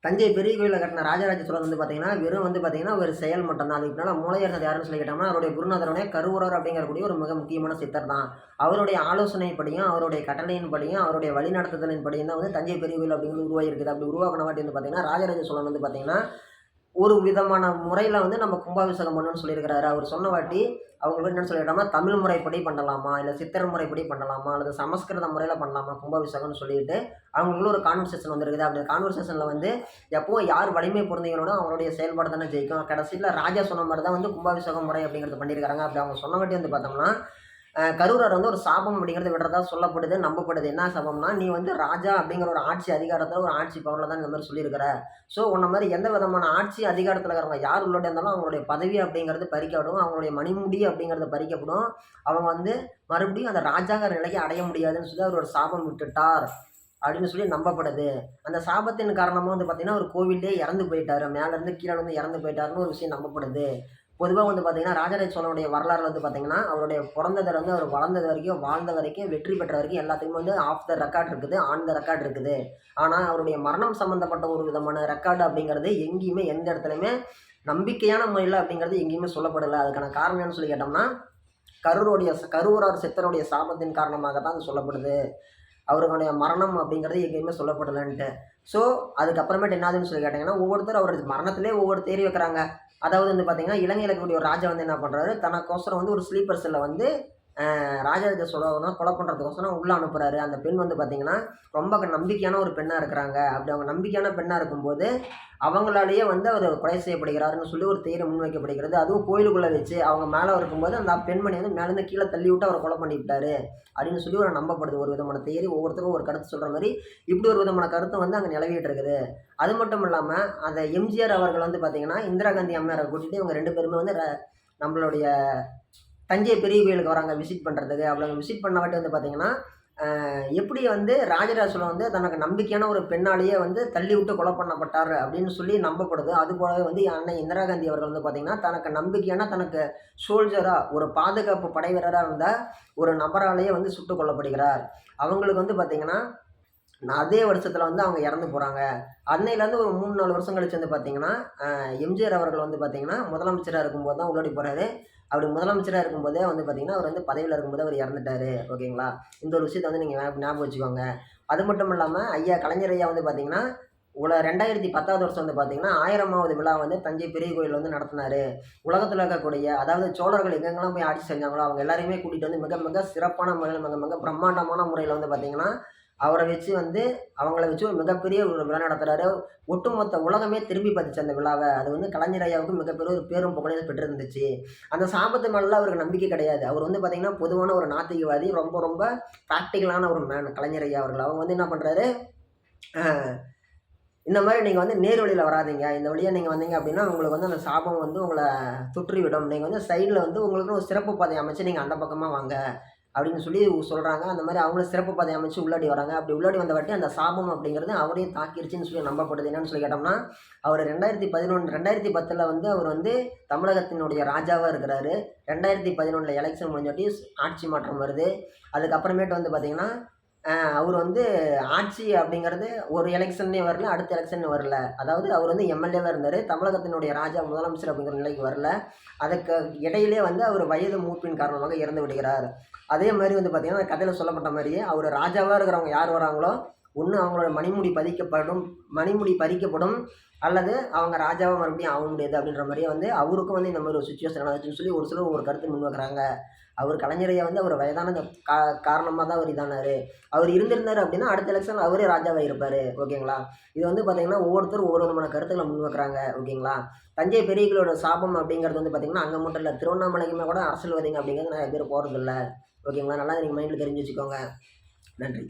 தஞ்சை பெரிய கோயிலில் கட்டின ராஜராஜ சோழன் வந்து பார்த்தீங்கன்னா, வெறும் வந்து பார்த்தீங்கன்னா, ஒரு செயல் மட்டும் தான். அதுக்கு பின்னால மூளையா இருந்தது யாருன்னு சொல்லி கேட்டோம்னா, அவருடைய குருநாதருடைய கருவூரார் அப்படிங்கக்கூடிய ஒரு மிக முக்கியமான சித்தர் தான். அவருடைய ஆலோசனைப்படியும், அவருடைய கட்டளையின்படியும், அவருடைய வழிநடத்துதலின்படியும் தான் வந்து தஞ்சை பெரிய கோயில் அப்படிங்கிறது உருவாகியிருக்குது. அப்படி உருவாக்குன வாட்டி வந்து பார்த்தீங்கன்னா, ராஜராஜ சோழன் வந்து பார்த்தீங்கன்னா, ஒரு விதமான முறையில் வந்து நம்ம கும்பாபிஷேகம் பண்ணணும்னு சொல்லியிருக்கிறாரு. அவர் சொன்ன வாட்டி அவங்க என்னன்னு சொல்லிட்டோம்னா, தமிழ் முறைப்படி பண்ணலாமா? இல்ல சித்தர் முறைப்படி பண்ணலாமா? அல்லது சமஸ்கிருத முறையில பண்ணலாமா? கும்பாபிஷேகம்னு சொல்லிட்டு அவங்களுக்குள்ள ஒரு கான்வர்சேஷன் வந்திருக்குது. அப்படி கான்வர்சேஷன்ல வந்து எப்பவும் யார் வலிமை பொருந்தியவனோ அவங்களுடைய செயல்பாடு தானே ஜெயிக்கும். கடைசியில ராஜா சொன்ன மாரி தான் வந்து கும்பாபிஷேகம் முறை அப்படிங்கிறது பண்ணியிருக்காங்க. அப்படி அவங்க சொன்ன வாட்டி வந்து பார்த்தோம்னா, கரூரார் வந்து ஒரு சாபம் அப்படிங்கிறது விடுறதா சொல்லப்படுது, நம்பப்படுது. என்ன சாபம்னா, நீ வந்து ராஜா அப்படிங்கிற ஒரு ஆட்சி அதிகாரத்தில் ஒரு ஆட்சி பவரில் தான் இந்த மாதிரி சொல்லியிருக்கிற. ஸோ உன்ன மாதிரி எந்த விதமான ஆட்சி அதிகாரத்தில் இருக்கிறவங்க யார் உள்ளோட இருந்தாலும் அவங்களுடைய பதவி அப்படிங்கிறது பறிக்கப்படும், அவங்களுடைய மணிமுடி அப்படிங்கிறது பறிக்கப்படும். அவங்க வந்து மறுபடியும் அந்த ராஜாங்கிற நிலையை அடைய முடியாதுன்னு சொல்லி அவர் ஒரு சாபம் விட்டுட்டார் அப்படின்னு சொல்லி நம்பப்படுது. அந்த சாபத்தின் காரணமாக வந்து பார்த்தீங்கன்னா, ஒரு கோவிலே இறந்து போயிட்டாரு. மேலேருந்து கீழே வந்து இறந்து போயிட்டாருன்னு ஒரு விஷயம் நம்பப்படுது. பொதுவா வந்து பார்த்தீங்கன்னா, ராஜராஜ சோழனுடைய வரலாறுல வந்து பார்த்தீங்கன்னா, அவருடைய பொறந்ததுலருந்து அவர் வளர்ந்தது வரைக்கும், வாழ்ந்த வரைக்கும், வெற்றி பெற்ற வரைக்கும் எல்லாத்துக்குமே வந்து ஆஃப் த ரெக்கார்ட் இருக்குது. ஆன் த ரெக்கார்ட் இருக்குது. ஆனா, அவருடைய மரணம் சம்மந்தப்பட்ட ஒரு விதமான ரெக்கார்டு அப்படிங்கிறது எங்கேயுமே, எந்த இடத்துலயுமே நம்பிக்கையான முறையில அப்படிங்கிறது எங்கேயுமே சொல்லப்படல. அதுக்கான காரணம் என்னன்னு சொல்லி கேட்டோம்னா, கருவூரார் சித்தருடைய சாபத்தின் காரணமாக தான் அது சொல்லப்படுது. அவருடைய மரணம் அப்படிங்கிறது எங்கேயுமே சொல்லப்படலன்ட்டு. ஸோ, அதுக்கப்புறமேட்டு என்ன ஆகுதுன்னு சொல்லி கேட்டீங்கன்னா, ஒவ்வொருத்தரும் அவர் மரணத்திலே ஒவ்வொரு தேரி வைக்கிறாங்க. அதாவது வந்து பார்த்தீங்கன்னா, இலங்கையில இருக்கக்கூடிய ஒரு ராஜா வந்து என்ன பண்றாரு, தனக்கோசரம் வந்து ஒரு ஸ்லீப்பர் செல்ல வந்து ராஜராஜ சோழன கொலை பண்ணுறதுக்கோசரம் உள்ள அனுப்புறாரு. அந்த பெண் வந்து பார்த்தீங்கன்னா, ரொம்ப நம்பிக்கையான ஒரு பெண்ணா இருக்கிறாங்க. அப்படி அவங்க நம்பிக்கையான பெண்ணா இருக்கும்போது, அவங்களாலேயே வந்து அவர் கொலை செய்யப்படுகிறாருன்னு சொல்லி ஒரு தியரி முன்வைக்கப்படுகிறது. அதுவும் கோயிலுக்குள்ள வச்சு அவங்க மேலே இருக்கும்போது, அந்த பெண்மணி வந்து மேலேருந்து கீழே தள்ளி விட்டு அவரை கொலை பண்ணிவிட்டாரு அப்படின்னு சொல்லி ஒரு நம்பப்படுது. ஒரு விதமான தியரி ஒவ்வொருத்தருக்கும் ஒரு கருத்து சொல்ற மாரி, இப்படி ஒரு விதமான கருத்து வந்து அங்கே நிலவிட்டு இருக்குது. அது மட்டும் இல்லாம, அந்த எம்ஜிஆர் அவர்கள் வந்து பார்த்தீங்கன்னா, இந்திரா காந்தி அம்மையாரை கூட்டிட்டு இவங்க 2 பேருமே வந்து நம்மளுடைய தஞ்சை பெரிய கோயிலுக்கு வராங்க விசிட் பண்ணுறதுக்கு. அவங்க விசிட் பண்ண வாட்டி வந்து பார்த்தீங்கன்னா, எப்படி வந்து ராஜராஜ சோழன் வந்து தனக்கு நம்பிக்கையான ஒரு பெண்ணாலேயே வந்து தள்ளி விட்டு கொலை பண்ணப்பட்டார் அப்படின்னு சொல்லி நம்பப்படுது. அதுபோலவே வந்து அன்னை இந்திரா காந்தி அவர்கள் வந்து பார்த்தீங்கன்னா, தனக்கு நம்பிக்கையான தனக்கு சோல்ஜரா ஒரு பாதுகாப்பு படை வீரரா இருந்த ஒரு நபராலேயே வந்து சுட்டுக் கொல்லப்படுகிறார். அவங்களுக்கு வந்து பார்த்தீங்கன்னா, அதே வருஷத்துல வந்து அவங்க இறந்து போறாங்க. அன்னையிலேருந்து ஒரு 3, 4 வருஷம் கழிச்சு வந்து பார்த்தீங்கன்னா, எம்ஜிஆர் அவர்கள் வந்து பார்த்தீங்கன்னா, முதலமைச்சரா இருக்கும்போது தான் உள்ளாடி போறாரு. அப்படி முதலமைச்சரா இருக்கும்போதே வந்து பார்த்தீங்கன்னா, அவர் வந்து பதவியில இருக்கும்போது அவர் இறந்துட்டாரு. ஓகேங்களா? இந்த ஒரு விஷயத்த வந்து நீங்க ஞாபகம் வச்சுக்கோங்க. அது மட்டும் இல்லாம, கலைஞர் ஐயா வந்து பார்த்தீங்கன்னா, 2010வது வருஷம் வந்து பார்த்தீங்கன்னா, 1000வது விழா வந்து தஞ்சை பெரிய கோயில்ல வந்து நடத்தினாரு. உலகத்துல இருக்கக்கூடிய அதாவது சோழர்கள் எங்கெங்கெல்லாம் போய் ஆட்சி செஞ்சாங்களோ, அவங்க எல்லாரையுமே கூட்டிட்டு வந்து மிக மிக சிறப்பான முறையில, மிக மிக பிரம்மாண்டமான முறையில வந்து பார்த்தீங்கன்னா, அவர வச்சு வந்து அவங்கள வச்சு ஒரு மிகப்பெரிய ஒரு விழா நடத்துறாரு. ஒட்டுமொத்த உலகமே திரும்பி பார்த்துச்சு அந்த விழாவ. அது வந்து கலைஞர் ஐயாவுக்கு மிகப்பெரிய ஒரு பேரும் புகழையும் பெற்றிருந்துச்சு. அந்த சாபத்து மேலலாம் அவருக்கு நம்பிக்கை கிடையாது. அவர் வந்து பார்த்தீங்கன்னா, பொதுவான ஒரு நாத்திகவாதி. ரொம்ப ரொம்ப பிராக்டிகலான ஒரு மேன் கலைஞர் ஐயா அவர்கள். அவங்க வந்து என்ன பண்றாரு, அ இந்த மாரி நீங்க வந்து நேர் வழியில வராதீங்க. இந்த வழியா நீங்க வந்தீங்க அப்டின்னா, உங்களுக்கு வந்து அந்த சாபம் வந்து உங்கள தொற்றிவிடும். நீங்க வந்து சைட்ல வந்து உங்களுக்குன்னு ஒரு சிறப்பு பாதை அமைச்சு நீங்க அந்த பக்கமா வாங்க. அப்படின்னு சொல்லி சொல்றாங்க. அந்த மாரி அவங்களும் சிறப்பு பாதை அமைச்சு உள்ளாடி வராங்க. அப்படி உள்ளாடி வந்த வாட்டி அந்த சாபம் அப்படிங்கிறது அவரையும் தாக்கிருச்சுன்னு சொல்லி நம்பப்படுது. என்னன்னு சொல்லி கேட்டோம்னா, அவர் 2010ல வந்து அவர் வந்து தமிழகத்தினுடைய ராஜாவா இருக்கிறாரு. 2011ல எலெக்ஷன் முடிஞ்சாட்டி ஆட்சி மாற்றம் வருது. அதுக்கப்புறமேட்டு வந்து பார்த்தீங்கன்னா, அவரு வந்து ஆட்சி அப்படிங்கிறது ஒரு எலெக்ஷன்லயும் வரல, அடுத்த எலெக்ஷன்லயும் வரல. அதாவது அவர் வந்து எம்எல்ஏவா இருந்தாரு. தமிழகத்தினுடைய ராஜா, முதலமைச்சர் அப்படிங்கிற நிலைக்கு வரல. அதுக்கு இடையிலே வந்து அவர் வயது மூப்பின் காரணமாக இறந்து விடுகிறார். அதே மாரி வந்து பார்த்தீங்கன்னா, கதையில சொல்லப்பட்ட மாரியே அவரு ராஜாவா இருக்கிறவங்க யார் வராங்களோ, ஒண்ணு அவங்களோட மணிமுடி பறிக்கப்படும் அல்லது அவங்க ராஜாவா மறுபடியும் ஆக முடியாது அப்படின்ற மாரியே வந்து அவருக்கும் வந்து இந்த மாரி ஒரு சிச்சுவேஷன் நடந்துச்சுன்னு சொல்லி ஒரு சிலர் ஒரு கருத்து முன்வைக்கிறாங்க. அவர் கலைஞர் ஐயா வந்து அவர் வயதான காரணமா தான் அவர் இதானாரு. அவர் இருந்திருந்தாரு அப்படின்னா, அடுத்த எலெக்ஷன்ல அவரே ராஜாவா இருப்பாரு. ஓகேங்களா? இது வந்து பார்த்தீங்கன்னா, ஒவ்வொருத்தரும் ஒவ்வொரு விதமான கருத்துக்கள முன்வைக்கிறாங்க. ஓகேங்களா? தஞ்சை பெரிய கோயிலோட சாபம் அப்படிங்கிறது வந்து பார்த்தீங்கன்னா, அங்க மட்டும் இல்ல. திருவண்ணாமலைக்குமே கூட அரசியல்வாதிங்க அப்படிங்கிறது நெறைய பேர் போறதில்ல. ஓகேங்களா? நல்லா நீங்க மைண்ட்ல தெரிஞ்சு வச்சுக்கோங்க. நன்றி.